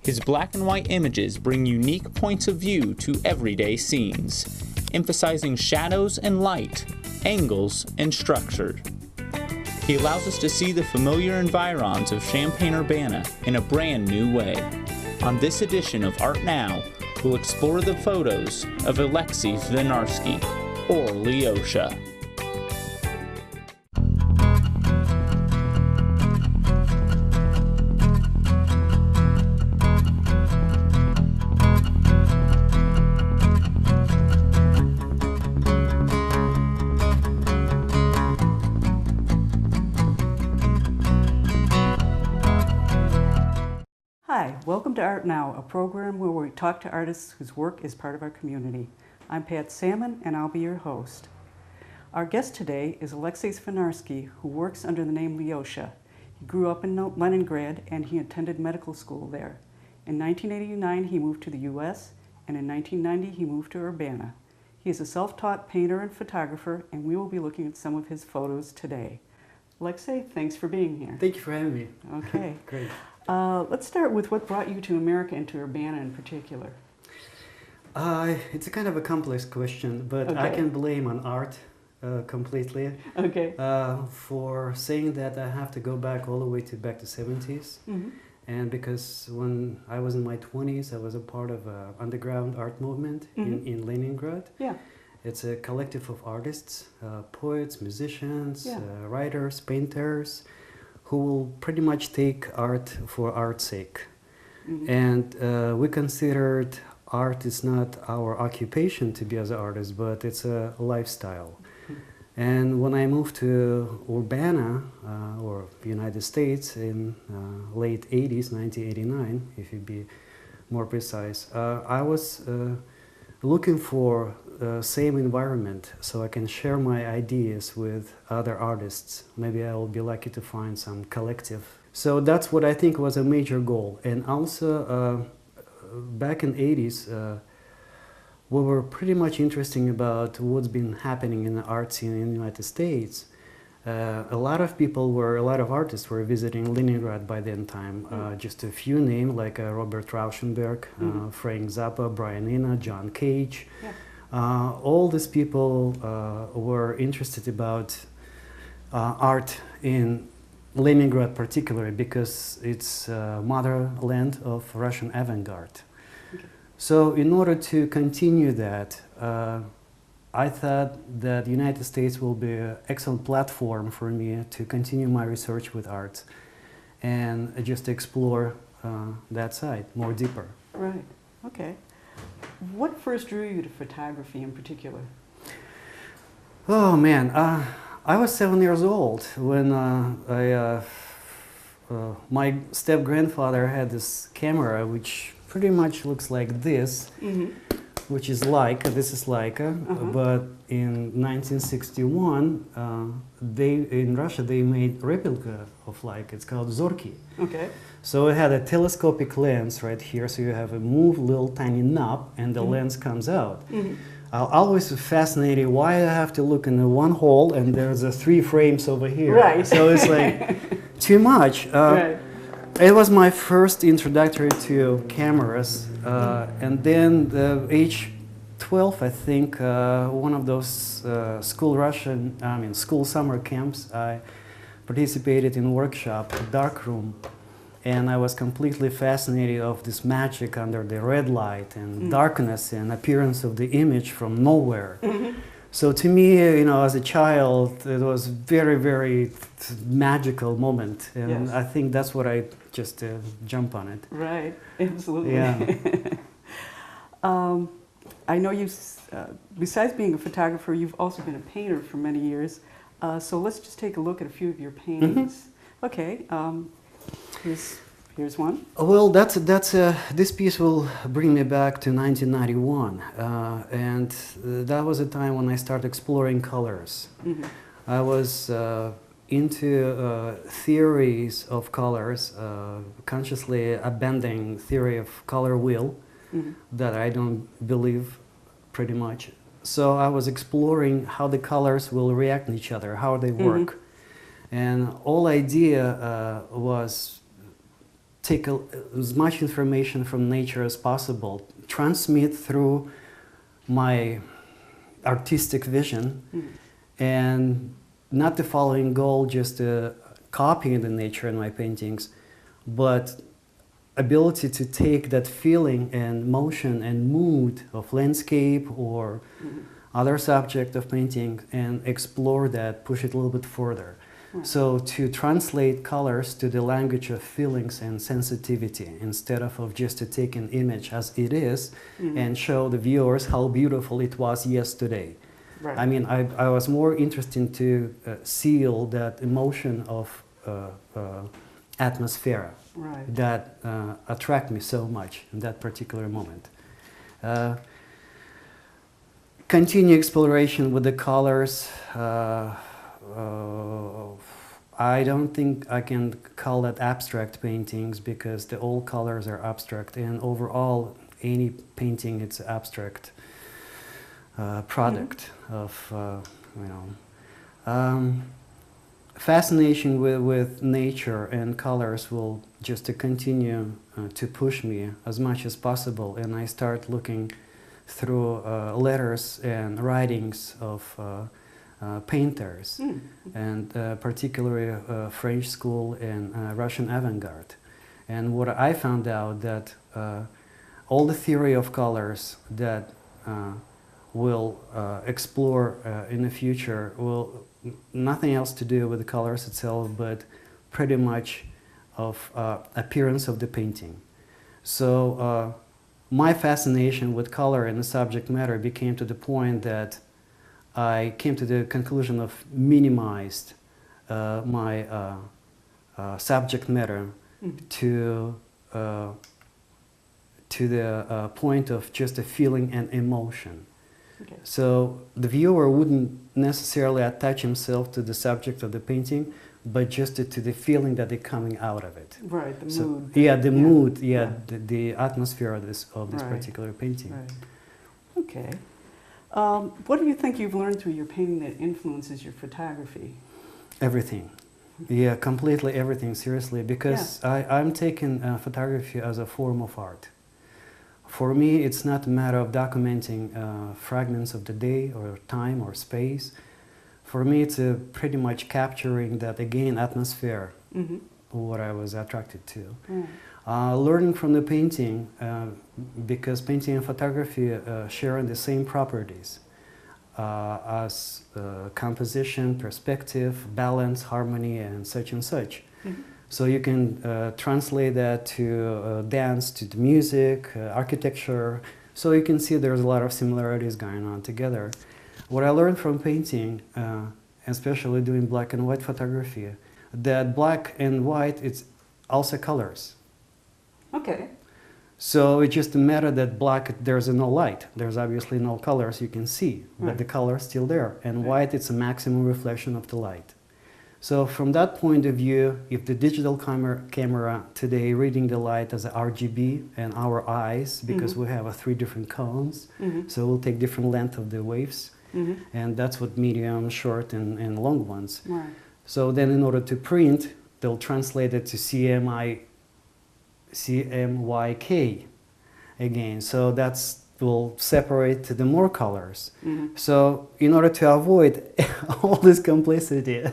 His black and white images bring unique points of view to everyday scenes, emphasizing shadows and light, angles and structure. He allows us to see the familiar environs of Champaign-Urbana in a brand new way. On this edition of Art Now, we'll explore the photos of Alexei Vynarsky, or Lyosha. Hi, welcome to Art Now, a program where we talk to artists whose work is part of our community. I'm Pat Salmon, and I'll be your host. Our guest today is Alexei Vynarsky, who works under the name Lyosha. He grew up in Leningrad, and he attended medical school there. In 1989, he moved to the U.S., and in 1990, he moved to Urbana. He is a self-taught painter and photographer, and we will be looking at some of his photos today. Alexei, thanks for being here. Thank you for having me. Okay. Great. Let's start with what brought you to America and to Urbana in particular. It's a kind of a complex question, but Okay. I can blame on art completely Okay. for saying that I have to go back all the way back to 70s. Mm-hmm. And because when I was in my 20s, I was a part of an underground art movement in Leningrad. Yeah. It's a collective of artists, poets, musicians, Yeah. writers, painters, who will pretty much take art for art's sake. Mm-hmm. And we considered art is not our occupation to be as an artist, but it's a lifestyle. Mhm. And when I moved to Urbana, or the United States, in late 80s, 1989, if you be more precise, I was looking for same environment so I can share my ideas with other artists. Maybe I will be lucky to find some collective. So that's what I think was a major goal. And also back in 80s, we were pretty much interested about what's been happening in the art scene in the United States. A lot of artists were visiting Leningrad by then time. Just a few names like Robert Rauschenberg, Frank Zappa, Brian Eno, John Cage. Yeah. All these people were interested about art in Leningrad particularly because it's motherland of Russian avant-garde. Okay. So in order to continue that, I thought that the United States will be an excellent platform for me to continue my research with art and just explore that side more deeper. Right. Okay. What first drew you to photography in particular? Oh man, I was 7 years old when my step-grandfather had this camera which pretty much looks like this, which is Leica. This is Leica, but in 1961, in Russia they made replica of Leica. It's called Zorki. Okay. So it had a telescopic lens right here, so you have a move little tiny knob and the lens comes out. I always was fascinated why I have to look in the one hole and there's 3 frames over here. Right. So it's like too much. Right. It was my first introductory to cameras, and then age 12, I think, one of those school summer camps, I participated in a workshop, darkroom, and I was completely fascinated of this magic under the red light and darkness and appearance of the image from nowhere. So to me, as a child, it was very, very magical moment, and Yes. I think that's what I just jump on it. Right. Absolutely. Yeah. I know you, besides being a photographer, you've also been a painter for many years. So let's just take a look at a few of your paintings. Okay. Here's one. Well, this piece will bring me back to 1991, and that was a time when I started exploring colors. I was into theories of colors, consciously abandoning theory of color wheel that I don't believe pretty much. So I was exploring how the colors will react on each other, how they work. And all idea was take as much information from nature as possible, transmit through my artistic vision, and not the following goal, just copying the nature in my paintings, but ability to take that feeling and motion and mood of landscape or other subject of painting and explore that, push it a little bit further. Right. So to translate colors to the language of feelings and sensitivity instead of just to take an image as it is and show the viewers how beautiful it was yesterday. Right. I mean, I was more interested to seal that emotion of atmosphere that attract me so much in that particular moment. Continue exploration with the colors. I don't think I can call that abstract paintings because all colors are abstract, and overall any painting it's an abstract product of fascination with nature and colors will just to continue to push me as much as possible, and I start looking through letters and writings of painters, and particularly French school and Russian avant-garde. And what I found out that all the theory of colors that we'll explore in the future will nothing else to do with the colors itself, but pretty much of appearance of the painting. So my fascination with color and the subject matter became to the point that I came to the conclusion of minimized my subject matter to the point of just a feeling and emotion. Okay. So the viewer wouldn't necessarily attach himself to the subject of the painting, but just to the feeling that is coming out of it. Right, the mood. Yeah, the mood, the atmosphere of this particular painting. Right. Okay. What do you think you've learned through your painting that influences your photography? Everything. Yeah, completely everything, seriously, because I'm taking photography as a form of art. For me, it's not a matter of documenting fragments of the day or time or space. For me, it's pretty much capturing that, again, atmosphere, what I was attracted to. Learning from the painting, because painting and photography share the same properties as composition, perspective, balance, harmony, and such. So you can translate that to dance, to the music, architecture. So you can see there's a lot of similarities going on together. What I learned from painting, especially doing black and white photography, that black and white, it's also colors. Okay. So it's just a matter that black, there's no light. There's obviously no colors you can see, but the color is still there. And white, it's a maximum reflection of the light. So from that point of view, if the digital camera today reading the light as a RGB and our eyes, because we have 3 different cones, so we'll take different length of the waves, and that's what medium, short, and long ones. Right. So then in order to print, they'll translate it to CMYK again. So that's will separate the more colors. So in order to avoid all this complexity,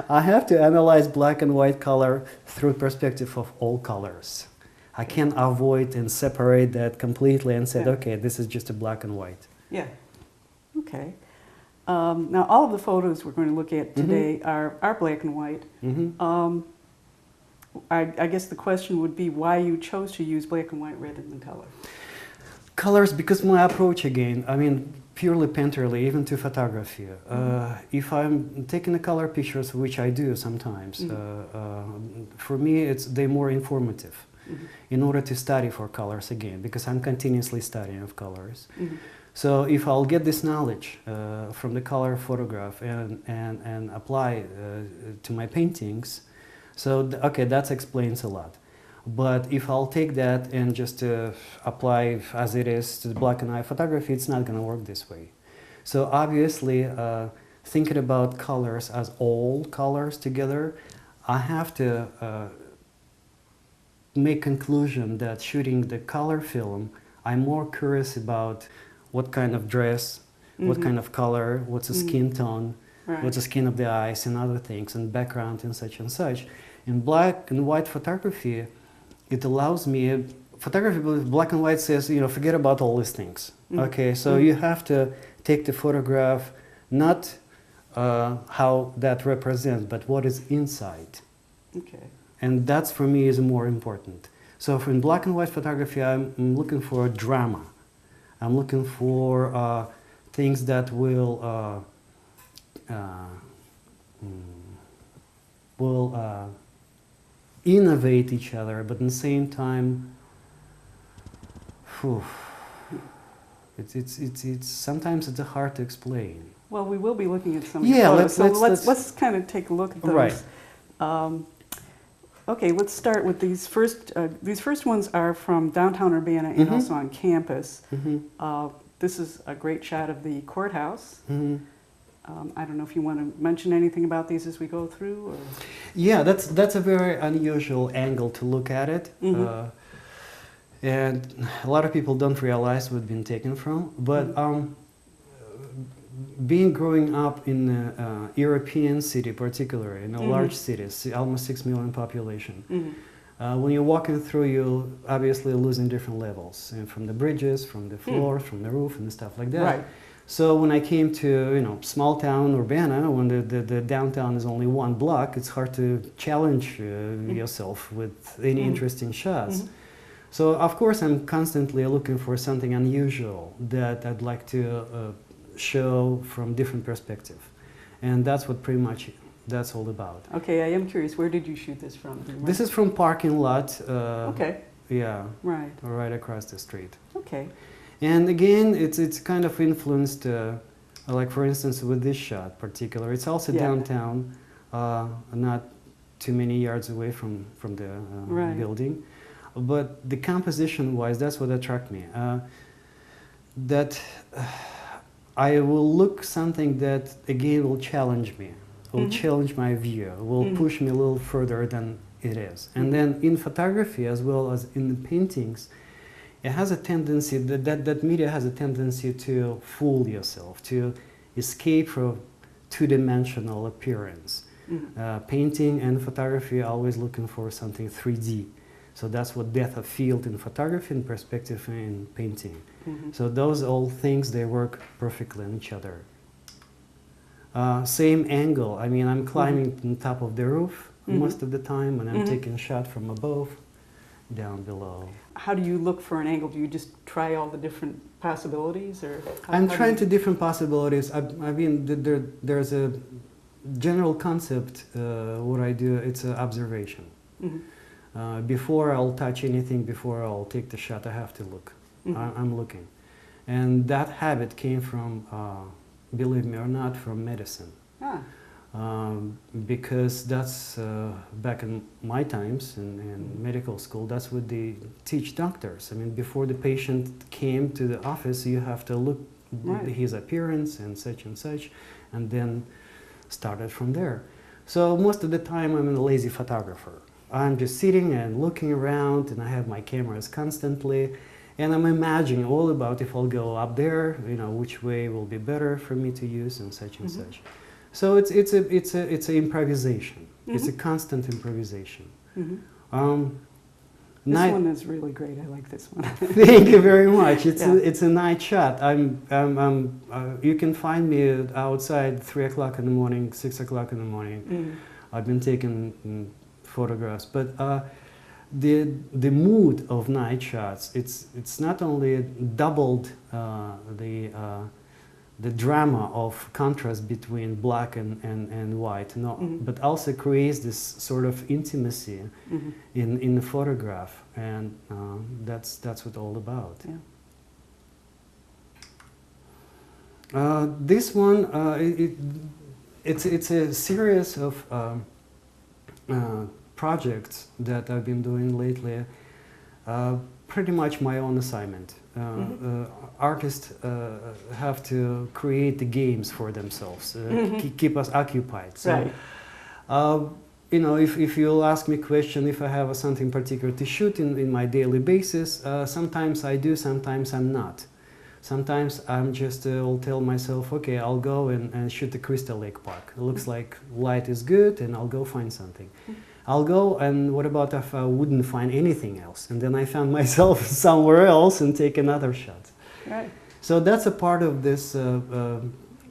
I have to analyze black and white color through perspective of all colors. I can't avoid and separate that completely and say, okay, this is just a black and white. Yeah. Okay. Now all of the photos we're going to look at today are black and white. I guess the question would be why you chose to use black and white rather than color. Colors, because my approach again, I mean, purely painterly, even to photography. If I'm taking the color pictures, which I do sometimes, for me they're more informative in order to study for colors again, because I'm continuously studying of colors. So if I'll get this knowledge from the color photograph and apply to my paintings, so okay, that explains a lot. But if I'll take that and just apply as it is to the black and white photography, it's not going to work this way. So obviously, thinking about colors as all colors together, I have to make conclusion that shooting the color film, I'm more curious about what kind of dress, what kind of color, what's the skin tone, what's the skin of the eyes and other things, and background and such and such. In black and white photography, it allows me, photography with black and white says, you know, forget about all these things. Okay, so you have to take the photograph, not how that represents, but what is inside. Okay. And that's for me is more important. So in black and white photography, I'm looking for drama. I'm looking for things that will innovate each other, but at the same time, it's sometimes it's hard to explain. Well, we will be looking at some of Yeah, your photos, let's kind of take a look at those. Right. Okay, let's start with these first. These first ones are from downtown Urbana and also on campus. This is a great shot of the courthouse. I don't know if you want to mention anything about these as we go through. Or? Yeah, that's a very unusual angle to look at it. And a lot of people don't realize where it's been taken from. But growing up in a European city, particularly in a large city, almost 6 million population, when you're walking through, you obviously losing different levels, and from the bridges, from the floors, from the roof, and stuff like that. Right. So when I came to small town Urbana, when the downtown is only one block, it's hard to challenge yourself with any interesting shots. So of course I'm constantly looking for something unusual that I'd like to show from different perspective, and that's what pretty much that's all about. Okay, I am curious. Where did you shoot this from? This is from parking lot. Okay. Yeah. Right Across the street. Okay. And again, it's kind of influenced, like for instance with this shot particular. It's also downtown, not too many yards away from the building. But the composition-wise, that's what attracted me. That I will look something that again will challenge me, will challenge my view, will push me a little further than it is. And then in photography as well as in the paintings, it has a tendency, that media has a tendency to fool yourself, to escape from two-dimensional appearance. Painting and photography are always looking for something 3D. So that's what depth of field in photography and perspective in painting. So those all things, they work perfectly on each other. Same angle, I mean, I'm climbing on top of the roof most of the time, and I'm taking a shot from above, down below. How do you look for an angle? Do you just try all the different possibilities, or? I'm trying to different possibilities. I mean, there's a general concept. What I do, it's an observation. Before I'll touch anything, before I'll take the shot, I have to look. I'm looking, and that habit came from, believe me or not, from medicine. Because that's back in my times in medical school, that's what they teach doctors. I mean, before the patient came to the office, you have to look his appearance and such, and then started from there. So most of the time I'm a lazy photographer. I'm just sitting and looking around, and I have my cameras constantly, and I'm imagining all about if I'll go up there, which way will be better for me to use, and such and such. So it's a improvisation. It's a constant improvisation. This one is really great. I like this one. Thank you very much. It's a night shot. You can find me outside 3 o'clock in the morning, 6 o'clock in the morning. I've been taking photographs, but the mood of night shots. It's not only doubled the drama of contrast between black and white, but also creates this sort of intimacy in the photograph, and that's what it's all about. This one, it's a series of projects that I've been doing lately. Pretty much my own assignment. Artists have to create the games for themselves, keep us occupied. So, you know, if you'll ask me question if I have something particular to shoot in my daily basis, sometimes I do, sometimes I'm not. Sometimes I'm just will tell myself, okay, I'll go and shoot the Crystal Lake Park. It looks like light is good, and I'll go find something. I'll go, and what about if I wouldn't find anything else? And then I found myself somewhere else and take another shot. Right. So that's a part of this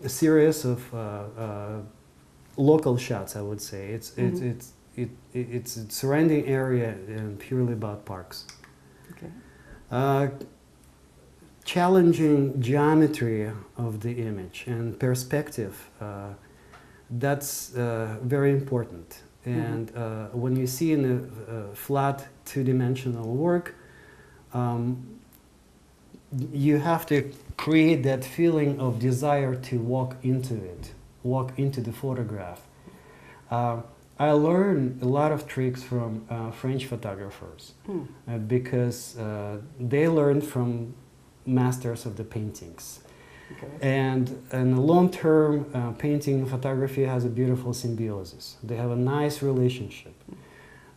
series of local shots, I would say. It's a surrounding area and purely about parks. Okay. Challenging geometry of the image and perspective, that's very important. And when you see in a flat two-dimensional work, you have to create that feeling of desire to walk into it, walk into the photograph. I learned a lot of tricks from French photographers because they learned from masters of the paintings. Okay. And in the long term, painting and photography has a beautiful symbiosis. They have a nice relationship.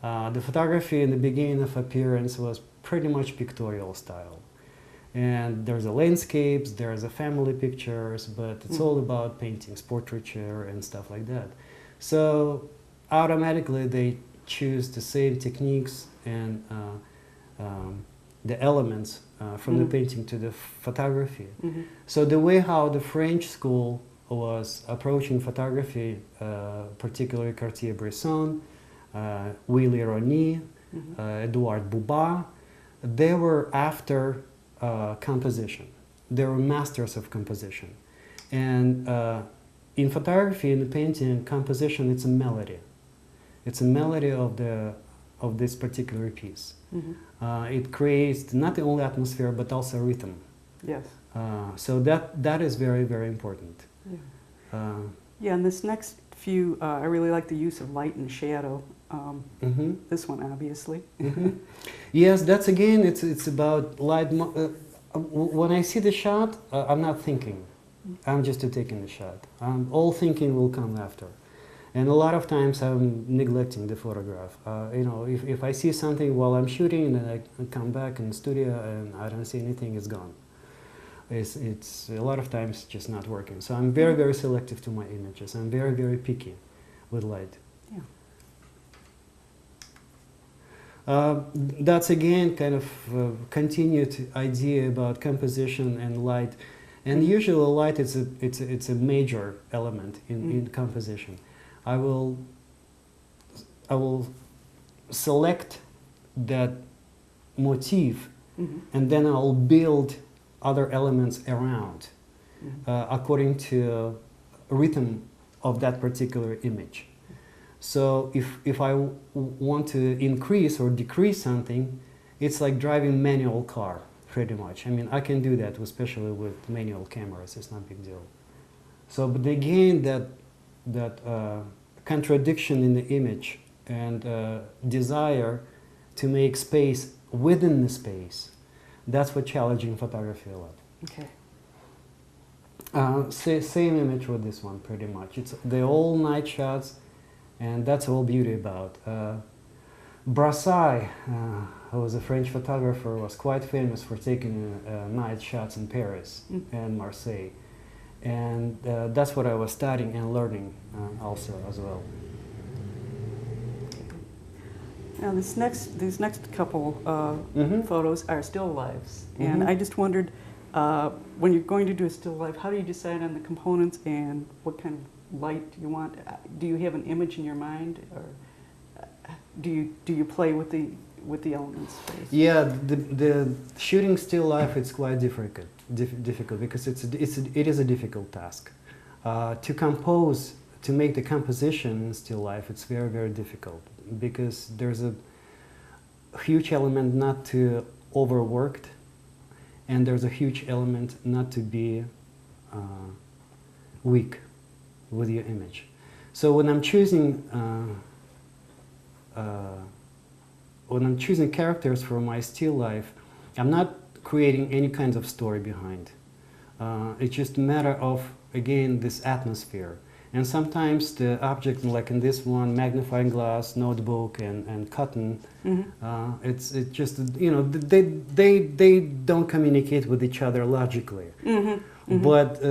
The photography in the beginning of appearance was pretty much pictorial style. And there's a landscapes, there's a family pictures, but it's all about paintings, portraiture and stuff like that. So automatically they choose the same techniques and the elements from the painting to the photography. So the way how the French school was approaching photography, particularly Cartier-Bresson, Willy Rony, Edouard Bouba, they were after composition. They were masters of composition. And in photography, in the painting, composition, it's a melody. It's a melody of this particular piece. It creates not only atmosphere, but also rhythm. Yes. So that is very, very important. Yeah. Yeah, and this next few, I really like the use of light and shadow. This one, obviously. Yes, that's again, it's about light. When I see the shot, I'm not thinking. I'm just taking the shot. All thinking will come after. And a lot of times I'm neglecting the photograph. You know, if I see something while I'm shooting and then I come back in the studio and I don't see anything, it's gone. It's a lot of times just not working. So I'm very, very selective to my images. I'm very, very picky with light. Yeah. That's again kind of continued idea about composition and light. And usually light it's a major element in composition. I will select that motif and then I'll build other elements around according to rhythm of that particular image. So if I want to increase or decrease something, it's like driving manual car, pretty much. I mean, I can do that, especially with manual cameras. It's not a big deal. So, but again, that contradiction in the image and desire to make space within the space, that's what challenging photography a lot. Okay. Same image with this one, pretty much. It's the all night shots, and that's all beauty about. Brassai, who was a French photographer, was quite famous for taking night shots in Paris and Marseille. And that's what I was studying and learning also as well. Now these next couple photos are still lives, and I just wondered, when you're going to do a still life, how do you decide on the components and what kind of light do you want? Do you have an image in your mind, or do you play with the elements? Yeah, the shooting still life it's quite difficult because it is a difficult task. To compose, to make the composition in still life, it's very, very difficult because there's a huge element not to overworked, and there's a huge element not to be weak with your image. So when I'm choosing characters for my still life, I'm not creating any kinds of story behind. It's just a matter of, again, this atmosphere. And sometimes the object, like in this one, magnifying glass, notebook, and cotton, it's just, you know, they don't communicate with each other logically. But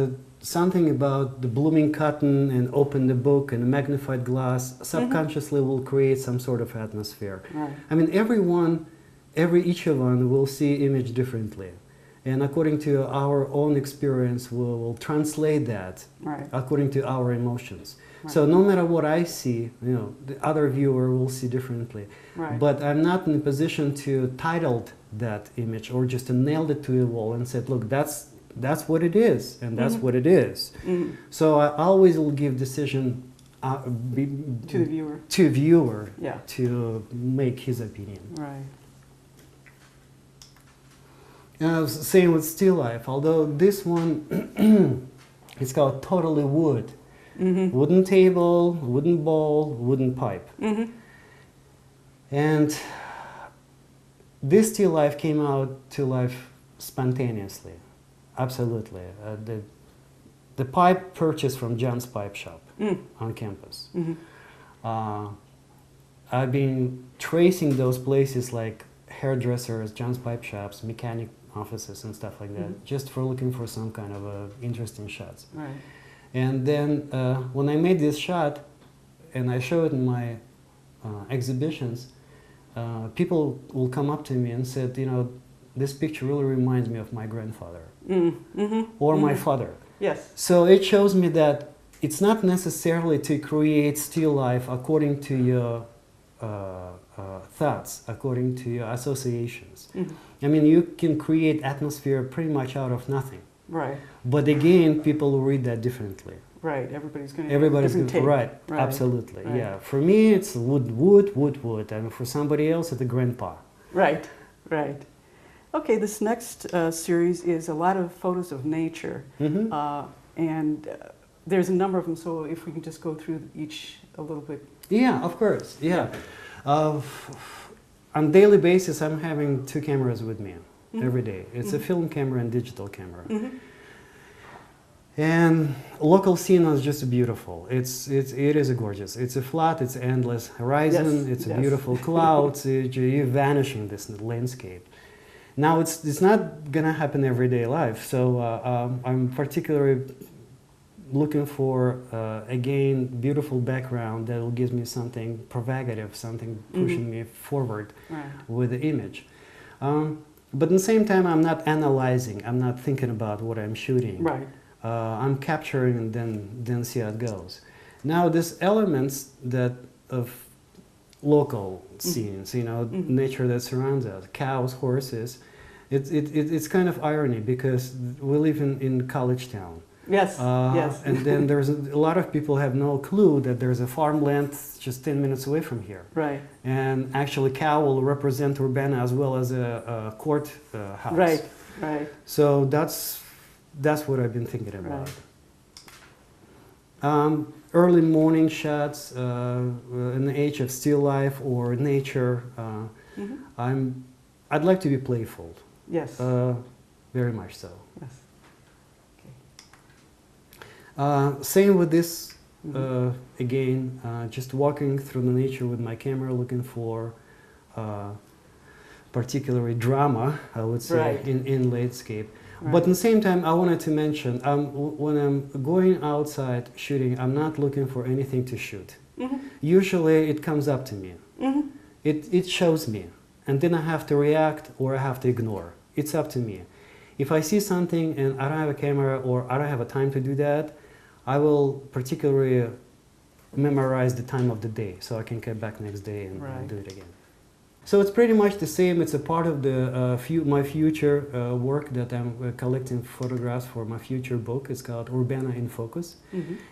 something about the blooming cotton and open the book and a magnified glass subconsciously will create some sort of atmosphere. Right. I mean, each of one will see image differently. And according to our own experience, we'll translate that according to our emotions. Right. So no matter what I see, you know, the other viewer will see differently. Right. But I'm not in a position to title that image or just to nail it to a wall and said, look, that's what it is, and that's what it is. So I always will give decision to the viewer. To viewer, yeah. To make his opinion. Right. Same with still life, although this one it's called totally wood. Wooden table, wooden bowl, wooden pipe. And this still life came out to life spontaneously, absolutely. The pipe purchased from John's Pipe Shop on campus. I've been tracing those places like hairdressers, John's Pipe Shops, mechanic offices and stuff like that, just for looking for some kind of interesting shots. Right. And then when I made this shot and I show it in my exhibitions, people will come up to me and said, you know, this picture really reminds me of my grandfather or my father. Yes. So it shows me that it's not necessarily to create still life according to your thoughts, according to your associations. I mean, you can create atmosphere pretty much out of nothing. Right. But again, people will read that differently. Right. Everybody's going to right. Absolutely. Right. Yeah. For me, it's wood, and for somebody else, it's a grandpa. Right. Right. Okay. This next series is a lot of photos of nature, and there's a number of them. So if we can just go through each a little bit. Yeah. Of course. Yeah. On daily basis, I'm having 2 cameras with me every day. It's a film camera and digital camera. And local scene is just beautiful. It is gorgeous. It's a flat, it's endless horizon, it's a beautiful clouds, you vanish in this landscape. Now it's not gonna happen everyday life, so I'm particularly looking for, again, beautiful background that will give me something provocative, something pushing me forward with the image. But at the same time, I'm not analyzing, I'm not thinking about what I'm shooting. Right. I'm capturing and then see how it goes. Now, these elements that of local scenes, you know, nature that surrounds us, cows, horses, it's kind of irony because we live in college town. Yes, yes. And then there's a lot of people have no clue that there's a farmland just 10 minutes away from here. Right. And actually the will represent Urbana as well as a court house. Right, right. So that's what I've been thinking about. Right. Early morning shots in the age of still life or nature. I'd like to be playful. Yes. Very much so. Yes. Same with this, again, just walking through the nature with my camera, looking for particularly drama, I would say, in landscape. Right. But at the same time, I wanted to mention, when I'm going outside shooting, I'm not looking for anything to shoot. Usually it comes up to me. It shows me. And then I have to react or I have to ignore. It's up to me. If I see something and I don't have a camera or I don't have a time to do that, I will particularly memorize the time of the day so I can get back next day and do it again. So it's pretty much the same. It's a part of the my future work that I'm collecting photographs for my future book. It's called Urbana in Focus.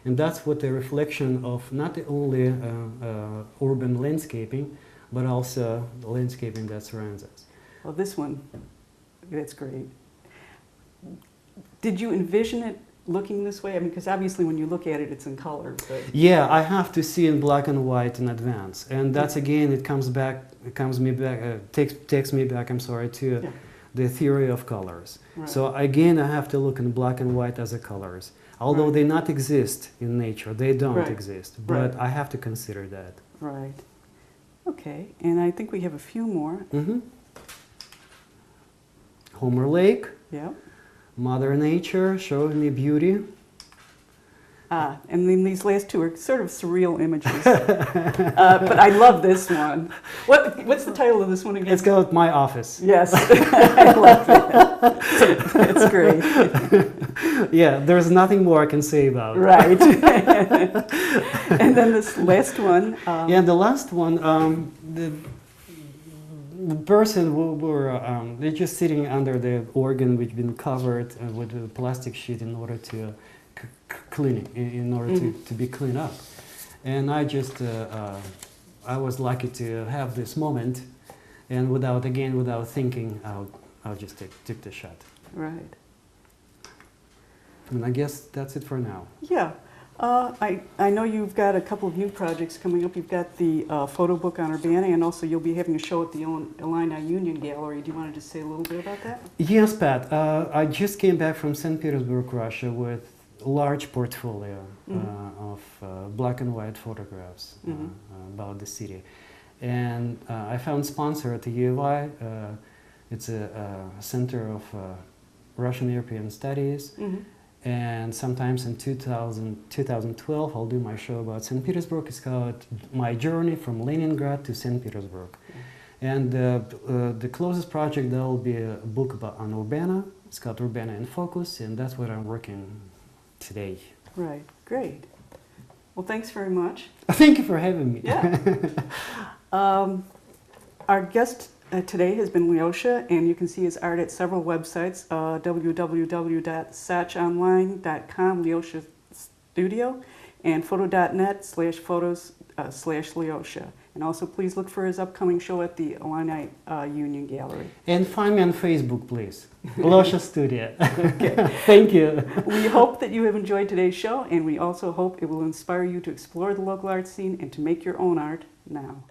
And that's what the reflection of not only urban landscaping, but also the landscaping that surrounds us. Well, this one, that's great. Did you envision it looking this way? I mean, because obviously when you look at it, it's in color. But yeah, I have to see in black and white in advance, and that's again, takes me back. I'm sorry, to the theory of colors. Right. So again, I have to look in black and white as a colors. Although Right. they not exist in nature, they don't Right. exist. But Right. I have to consider that. Right. Okay, and I think we have a few more. Homer Lake, Yeah. Mother Nature showing me beauty. And then these last two are sort of surreal images. But I love this one. What's the title of this one again? It's called My Office. Yes, I love it. It's great. Yeah, there's nothing more I can say about it. Right. And then this last one. Yeah, the last one, the person who were they're just sitting under the organ which been covered with a plastic sheet in order to clean it, in order to be cleaned up. And I just I was lucky to have this moment, and without thinking, I'll just take the shot. Right. And I guess that's it for now. Yeah. I know you've got a couple of new projects coming up. You've got the photo book on Urbana, and also you'll be having a show at the Illini Union Gallery. Do you want to just say a little bit about that? Yes, Pat. I just came back from St. Petersburg, Russia, with a large portfolio of black and white photographs about the city. And I found sponsor at the U of I. It's a Center of Russian European Studies. And sometimes in 2012, I'll do my show about St. Petersburg. It's called My Journey from Leningrad to St. Petersburg. And the closest project, there will be a book on Urbana. It's called Urbana in Focus, and that's what I'm working today. Right. Great. Well, thanks very much. Thank you for having me. Yeah. Our guest today has been Lyosha, and you can see his art at several websites, www.sachonline.com, Lyosha Studio, and photo.net/photos/Lyosha. And also please look for his upcoming show at the Illini Union Gallery. And find me on Facebook, please. Lyosha Studio. Okay. Thank you. We hope that you have enjoyed today's show, and we also hope it will inspire you to explore the local art scene and to make your own art now.